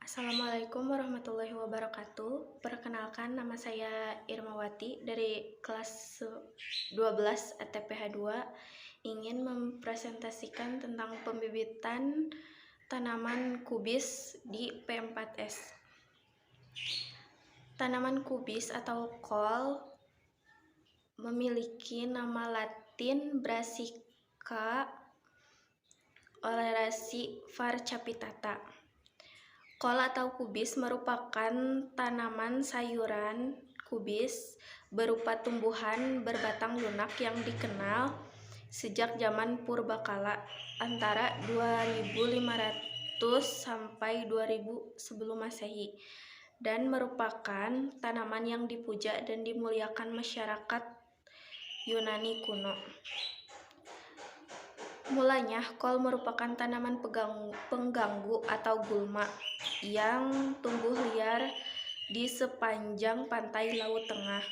Assalamualaikum warahmatullahi wabarakatuh. Perkenalkan, nama saya Irmawati dari kelas 12 ATPH 2, ingin mempresentasikan tentang pembibitan tanaman kubis di P4S. Tanaman kubis atau kol memiliki nama Latin Brassica oleracea var. Kol atau kubis merupakan tanaman sayuran kubis berupa tumbuhan berbatang lunak yang dikenal sejak zaman purbakala antara 2500 sampai 2000 sebelum Masehi, dan merupakan tanaman yang dipuja dan dimuliakan masyarakat Yunani kuno. Mulanya, kol merupakan tanaman pengganggu atau gulma yang tumbuh liar di sepanjang pantai Laut Tengah,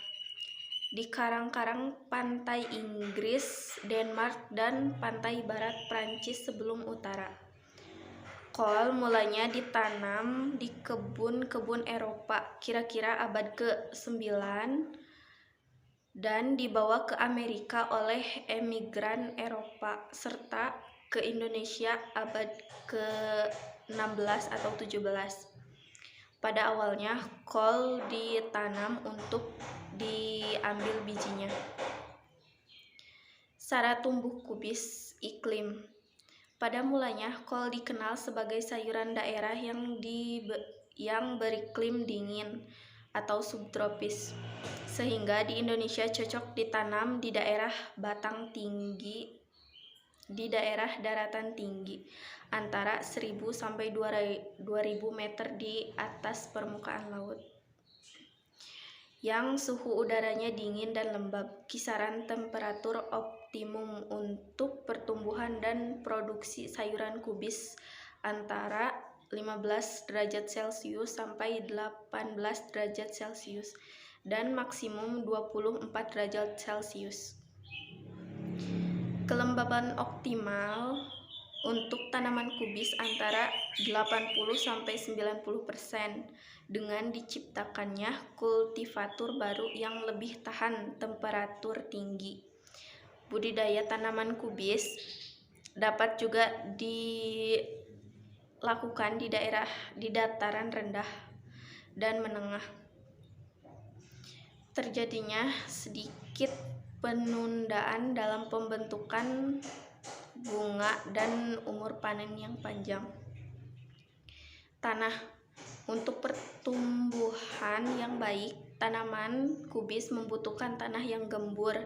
di karang-karang pantai Inggris, Denmark, dan pantai barat Prancis sebelum utara. Kol mulanya ditanam di kebun-kebun Eropa kira-kira abad ke-9 dan dibawa ke Amerika oleh emigran Eropa serta ke Indonesia abad ke-16 atau 17. Pada awalnya, kol ditanam untuk diambil bijinya. Syarat tumbuh kubis iklim. Pada mulanya, kol dikenal sebagai sayuran daerah yang beriklim dingin atau subtropis, sehingga di Indonesia cocok ditanam di daerah daratan tinggi antara 1000 sampai 2000 meter di atas permukaan laut, yang suhu udaranya dingin dan lembab. Kisaran temperatur optimum untuk pertumbuhan dan produksi sayuran kubis antara 15 derajat Celcius sampai 18 derajat Celcius dan maksimum 24 derajat Celcius. Kelembaban optimal untuk tanaman kubis antara 80 sampai 90% dengan diciptakannya kultivatur baru yang lebih tahan temperatur tinggi. Budidaya tanaman kubis dapat juga dilakukan di dataran rendah dan menengah. Terjadinya sedikit penundaan dalam pembentukan bunga dan umur panen yang panjang. Tanah. Untuk pertumbuhan yang baik, tanaman kubis membutuhkan tanah yang gembur,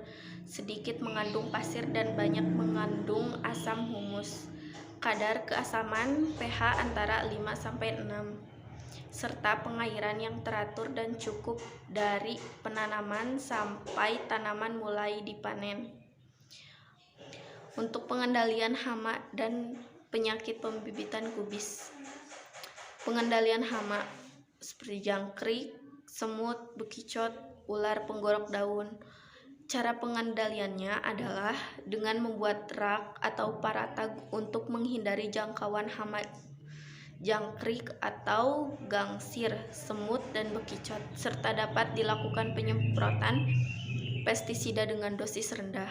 sedikit mengandung pasir dan banyak mengandung asam humus. Kadar keasaman pH antara 5 sampai 6, serta pengairan yang teratur dan cukup dari penanaman sampai tanaman mulai dipanen. Untuk pengendalian hama dan penyakit pembibitan kubis. Pengendalian hama seperti jangkrik, semut, bekicot, ular penggorok daun. Cara pengendaliannya adalah dengan membuat rak atau paratag untuk menghindari jangkauan hama jangkrik atau gangsir, semut, dan bekicot, serta dapat dilakukan penyemprotan pestisida dengan dosis rendah.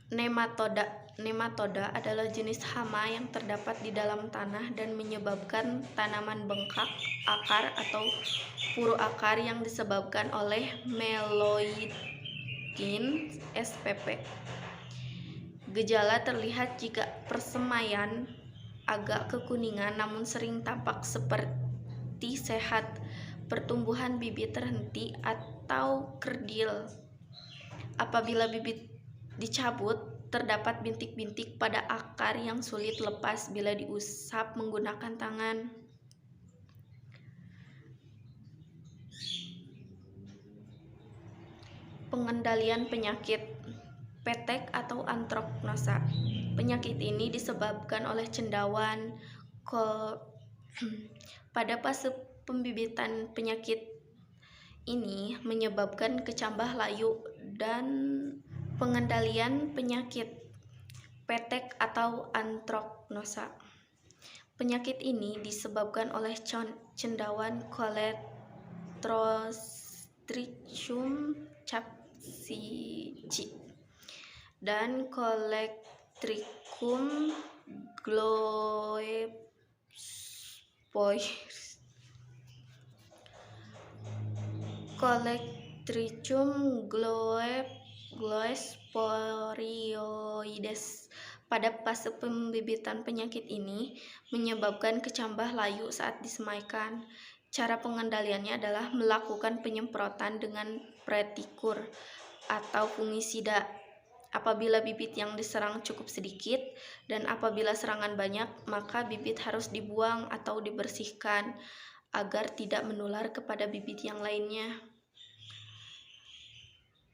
Nematoda adalah jenis hama yang terdapat di dalam tanah dan menyebabkan tanaman bengkak akar atau puru akar yang disebabkan oleh Meloitin spp. Gejala terlihat jika persemaian agak kekuningan namun sering tampak seperti sehat, pertumbuhan bibit terhenti atau kerdil. Apabila bibit dicabut, terdapat bintik-bintik pada akar yang sulit lepas bila diusap menggunakan tangan. Pengendalian penyakit petek atau anthracnosa. Penyakit ini disebabkan oleh cendawan. Pada fase pembibitan, penyakit ini menyebabkan kecambah layu. Dan pengendalian penyakit petek atau anthracnosa. Penyakit ini disebabkan oleh cendawan Coletrotrichum capsici dan Colectricum gloesporioides. Pada fase pembibitan penyakit ini menyebabkan kecambah layu saat disemaikan. Cara pengendaliannya adalah melakukan penyemprotan dengan pretikur atau fungisida apabila bibit yang diserang cukup sedikit, dan apabila serangan banyak, maka bibit harus dibuang atau dibersihkan agar tidak menular kepada bibit yang lainnya.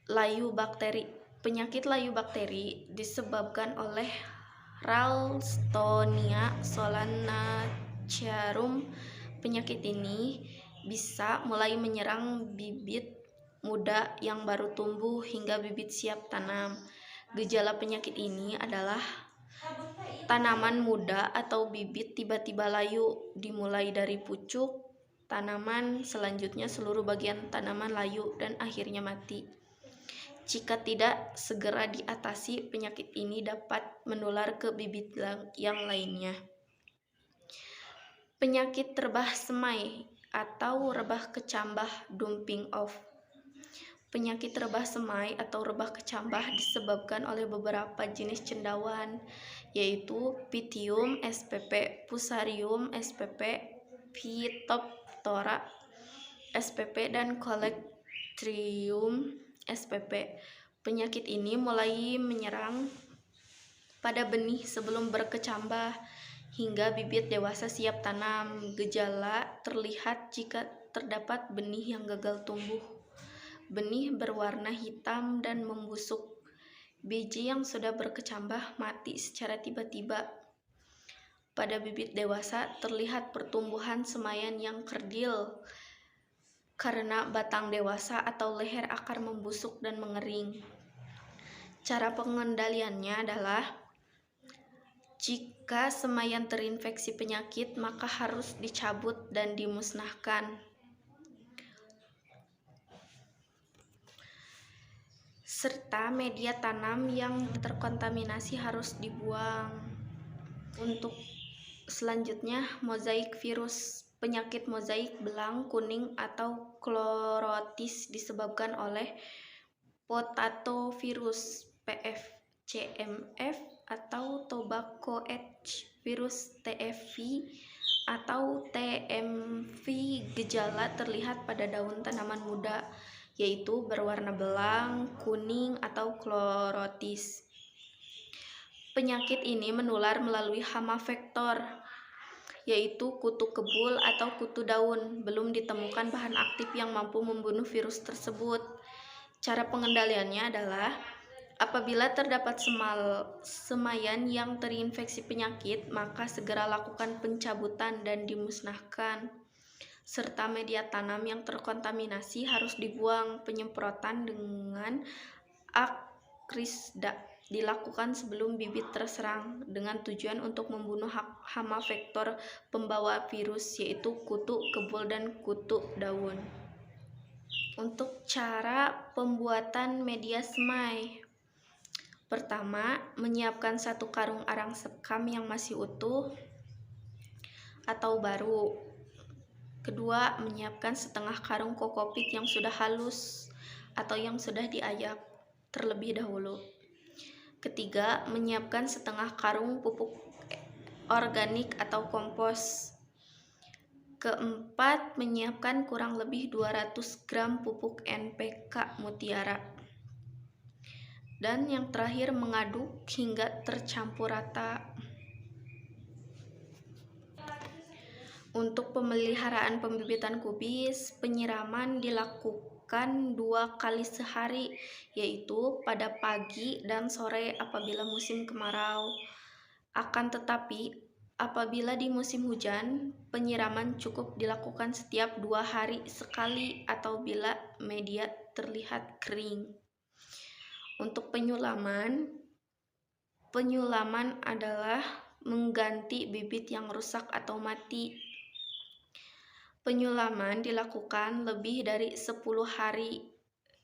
Layu bakteri. Penyakit layu bakteri disebabkan oleh Ralstonia solanacearum. Penyakit ini bisa mulai menyerang bibit muda yang baru tumbuh hingga bibit siap tanam. Gejala penyakit ini adalah tanaman muda atau bibit tiba-tiba layu, dimulai dari pucuk tanaman, selanjutnya seluruh bagian tanaman layu, dan akhirnya mati. Jika tidak segera diatasi, penyakit ini dapat menular ke bibit yang lainnya. Penyakit rebah semai atau rebah kecambah dumping off. Penyakit rebah semai atau rebah kecambah disebabkan oleh beberapa jenis cendawan, yaitu Pythium spp, Fusarium spp, Phytophthora spp, dan Colectrium spp. Penyakit ini mulai menyerang pada benih sebelum berkecambah hingga bibit dewasa siap tanam. Gejala terlihat jika terdapat benih yang gagal tumbuh. Benih berwarna hitam dan membusuk. Biji yang sudah berkecambah mati secara tiba-tiba. Pada bibit dewasa terlihat pertumbuhan semaian yang kerdil karena batang dewasa atau leher akar membusuk dan mengering. Cara pengendaliannya adalah jika semaian terinfeksi penyakit, maka harus dicabut dan dimusnahkan. Serta media tanam yang terkontaminasi harus dibuang. Untuk selanjutnya, mozaik virus. Penyakit mozaik belang kuning atau chlorotis disebabkan oleh potato virus (PF), CMF atau tobacco H virus (TFV) atau TMV. Gejala terlihat pada daun tanaman muda, yaitu berwarna belang, kuning atau chlorotis. Penyakit ini menular melalui hama vektor, yaitu kutu kebul atau kutu daun. Belum ditemukan bahan aktif yang mampu membunuh virus tersebut. Cara pengendaliannya adalah apabila terdapat semaian yang terinfeksi penyakit, maka segera lakukan pencabutan dan dimusnahkan. Serta media tanam yang terkontaminasi harus dibuang. Penyemprotan dengan akrisda dilakukan sebelum bibit terserang dengan tujuan untuk membunuh hama vektor pembawa virus, yaitu kutu kebul dan kutu daun. Untuk cara pembuatan media semai. Pertama, menyiapkan 1 karung arang sekam yang masih utuh atau baru. Kedua, menyiapkan setengah karung kokopit yang sudah halus atau yang sudah diayak terlebih dahulu. Ketiga, menyiapkan setengah karung pupuk organik atau kompos. Keempat, menyiapkan kurang lebih 200 gram pupuk NPK Mutiara. Dan yang terakhir, mengaduk hingga tercampur rata. Untuk pemeliharaan pembibitan kubis, penyiraman dilakukan 2 kali sehari, yaitu pada pagi dan sore apabila musim kemarau. Akan tetapi, apabila di musim hujan, penyiraman cukup dilakukan setiap 2 hari sekali atau bila media terlihat kering. Untuk penyulaman adalah mengganti bibit yang rusak atau mati. Penyulaman dilakukan lebih dari 10 hari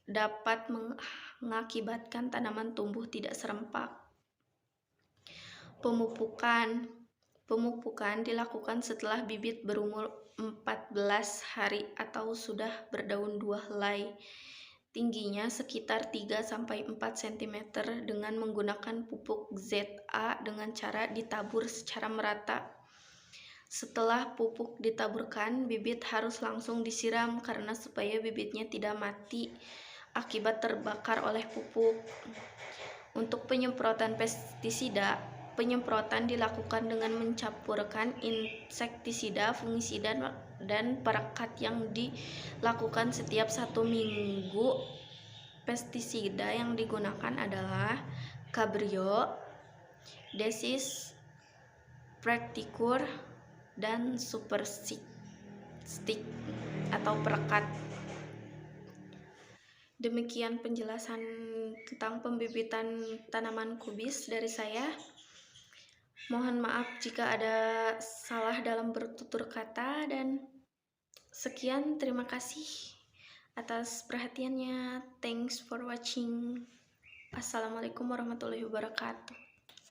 dapat mengakibatkan tanaman tumbuh tidak serempak. Pemupukan dilakukan setelah bibit berumur 14 hari atau sudah berdaun 2 helai. Tingginya sekitar 3-4 cm dengan menggunakan pupuk ZA dengan cara ditabur secara merata. Setelah pupuk ditaburkan, bibit harus langsung disiram karena supaya bibitnya tidak mati akibat terbakar oleh pupuk. Untuk penyemprotan pestisida, penyemprotan dilakukan dengan mencampurkan insektisida, fungisida, dan perekat yang dilakukan setiap 1 minggu. Pestisida yang digunakan adalah Cabrio, Desis, Practicur, dan Super Stick atau perekat. Demikian penjelasan tentang pembibitan tanaman kubis dari saya. Mohon maaf jika ada salah dalam bertutur kata, dan sekian, terima kasih atas perhatiannya. Thanks for watching. Assalamualaikum warahmatullahi wabarakatuh.